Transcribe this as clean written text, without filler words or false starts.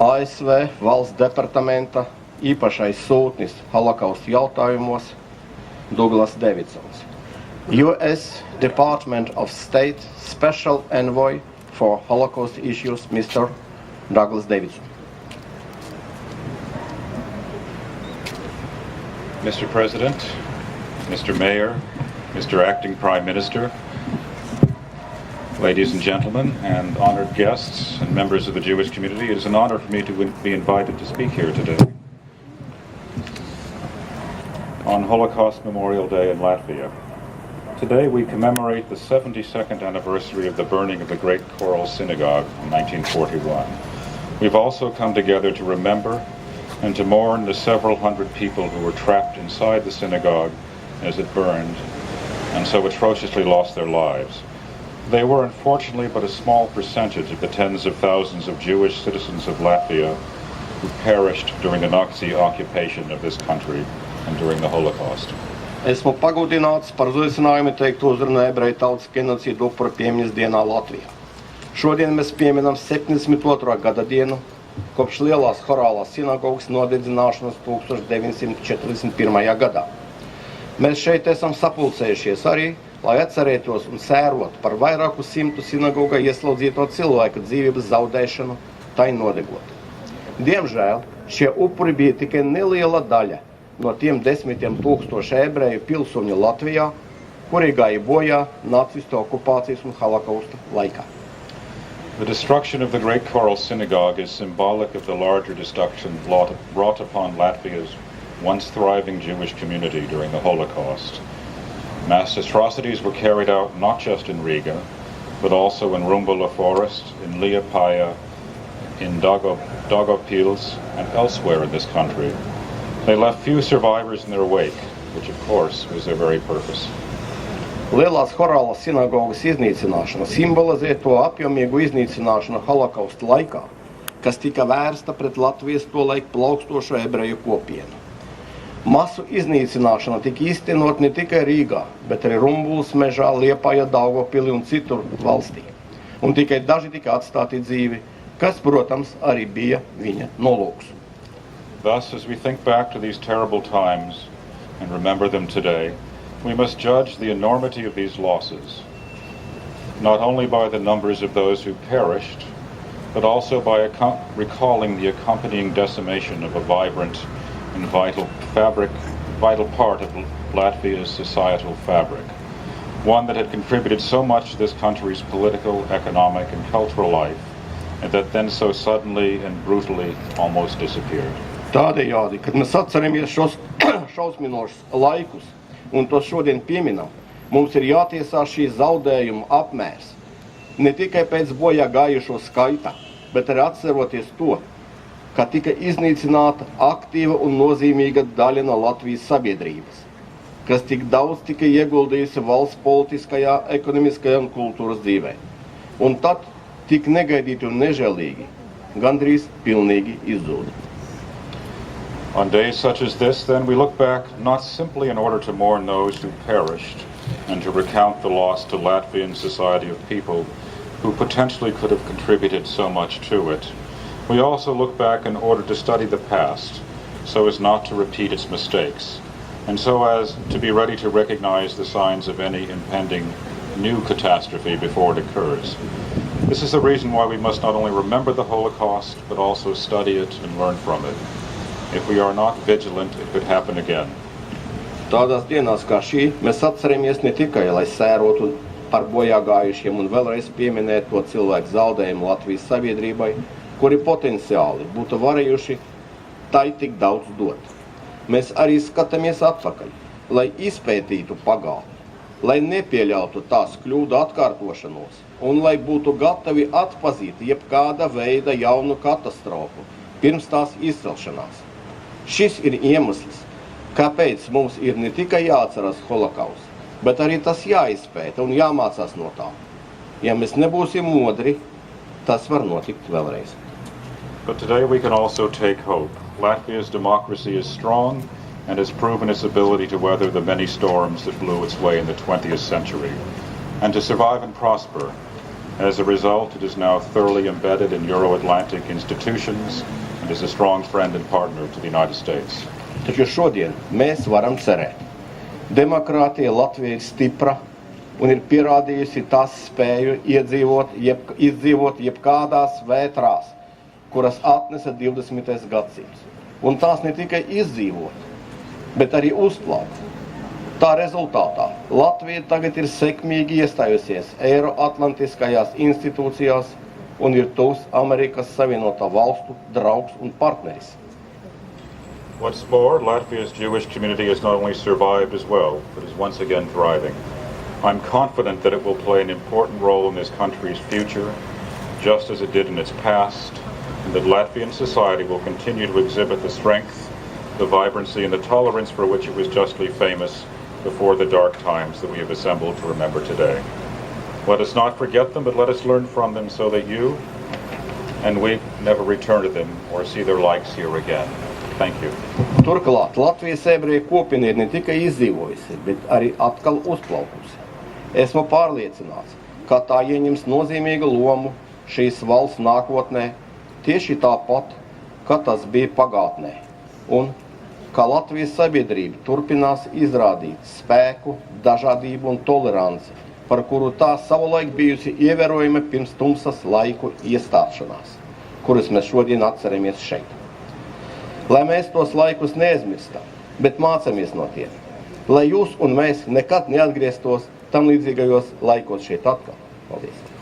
ASV valsts departamenta īpašais sūtnis holokausta jautājumos Duglas Дэвидсons. U.S. Department of State Special Envoy for Holocaust Issues, Mr. Дуглас Дэвидсон. Mr. President, Mr. Mayor, Mr. Acting Prime Minister, ladies and gentlemen, and honored guests and members of the Jewish community, it is an honor for me to be invited to speak here today on Holocaust Memorial Day in Latvia. Today we commemorate the 72nd anniversary of the burning of the Great Choral Synagogue in 1941. We've also come together to remember and to mourn the several hundred people who were trapped inside the synagogue as it burned and so atrociously lost their lives. They were unfortunately but a small percentage of the tens of thousands of Jewish citizens of Latvia who perished during the Nazi occupation of this country and during the Holocaust. Esmu pagodināts par uzaicinājumu teikt uzrunu ebreju tautas genocīdu upuru piemiņas dienā Latvijā. Šodien mēs pieminam 72. gada dienu kopš lielās horālās sinagogas nodedzināšanas 1941. gadā. Mēs šeit esam sapulcējušies arī, lai atcerētos un sērotu par vairāku simtu sinagogā ieslodzīto cilvēku dzīvības zaudēšanu, tai nodegot. Diemžēl šie upuri bija tikai neliela daļa no tiem 10,000 ebreju pilsoņu Latvijā, kuri gāja bojā nacistu okupācijas un holokausta laikā. The destruction of the Great Choral Synagogue is symbolic of the larger destruction wrought upon Latvia's once thriving Jewish community during the Holocaust. Mass atrocities were carried out not just in Riga, but also in Rumbula Forest, in Liepāja, in Daugavpils, and elsewhere in this country. They left few survivors in their wake, which of course was their very purpose. Lielās horālās sinagogas iznīcināšana simbolizē to apjomīgu iznīcināšanu holokausta laikā, kas tika vērsta pret Latvijas tolaik plaukstošo ebreju kopienu. Masu iznīcināšana tika īstenot ne tikai Rīgā, bet arī Rumbulas mežā, Liepājā, Daugavpilī un citur valstī. Un tikai daži tika atstāti dzīvi, kas, protams, arī bija viņa nolūks. Thus, as we think back to these terrible times and remember them today, we must judge the enormity of these losses, not only by the numbers of those who perished, but also by recalling the accompanying decimation of a vibrant and vital part of Latvia's societal fabric, one that had contributed so much to this country's political, economic, and cultural life, and that then so suddenly and brutally almost disappeared. Tādējādi, kad mēs atceramies šos šausminošus laikus un tos šodien pieminam, mums ir jātiesā šī zaudējuma apmērs. Ne tikai pēc bojā gājušo skaitā, bet arī atceroties to, ka tika iznīcināta aktīva un nozīmīga daļa no Latvijas sabiedrības, kas tik daudz tika ieguldījusi valsts politiskajā, ekonomiskajā un kultūras dzīvē. Un tad tik negaidīti un nežēlīgi, gandrīz pilnīgi izzūda. On days such as this, then, we look back not simply in order to mourn those who perished and to recount the loss to Latvian society of people who potentially could have contributed so much to it. We also look back in order to study the past so as not to repeat its mistakes and so as to be ready to recognize the signs of any impending new catastrophe before it occurs. This is the reason why we must not only remember the Holocaust but also study it and learn from it. If we are not vigilant, it could happen again. Tādās dienās kā šī mēs atceramies ne tikai, lai sērotu par bojā gājušiem un vēlreiz pieminēt to cilvēku zaudējumu Latvijas sabiedrībai, kuri potenciāli būtu varējuši tai tik daudz dot. Mēs arī skatāmies atpakaļ, lai izpētītu pagātni, lai nepieļautu tās kļūdu atkārtošanos un lai būtu gatavi atpazīt jebkāda veida jaunu katastrofu pirms tās izcelšanās. Šis ir iemesls, kāpēc mums ir ne tikai jāatceras holokausts, bet arī tas jāizpēta un jāmācās no tā. Ja mēs nebūsim modri, tas var notikt vēlreiz. But today we can also take hope. Latvia's democracy is strong and has proven its ability to weather the many storms that blew its way in the 20th century and to survive and prosper As a result, it is now thoroughly embedded in Euro-Atlantic institutions and is a strong friend and partner to the United States. Taču šodien mēs varam cerēt. Demokrātija Latvija ir stipra un ir pierādījusi tās spēju izdzīvot jebkādās vētrās, kuras atnesa 20. gadsimts. Un tās ne tikai izdzīvot, bet arī uzplaukt. Tā rezultātā Latvija tagad ir sekmīgi iestājusies Eiro-atlantiskajās institūcijās un ir tuvs Amerikas Savienoto Valstu draugs un partneris. What's more, Latvia's Jewish community has not only survived as well, but is once again thriving. I'm confident that it will play an important role in this country's future, just as it did in its past, and that Latvian society will continue to exhibit the strength, the vibrancy, and the tolerance for which it was justly famous before the dark times that we have assembled to remember today. Let us not forget them, but let us learn from them so that you and we never return to them or see their likes here again. Thank you. Turklāt Latvijas ebreju kopiena ir ne tikai izdzīvojusi, bet arī atkal uzplaukusi. Esmu pārliecināts, ka tā ieņems nozīmīgu lomu šīs valsts nākotnē, tieši tāpat, kā tas bija pagātnē, un ka Latvijas sabiedrība turpinās izrādīt spēku, dažādību un toleranci, par kuru tā savulaik bijusi ievērojama pirms tumsas laiku iestāšanās, kurus mēs šodien atceramies šeit. Lai mēs tos laikus neaizmirstam, bet mācamies no tiem, lai jūs un mēs nekad neatgrieztos tam līdzīgajos laikos šeit atkal. Paldies!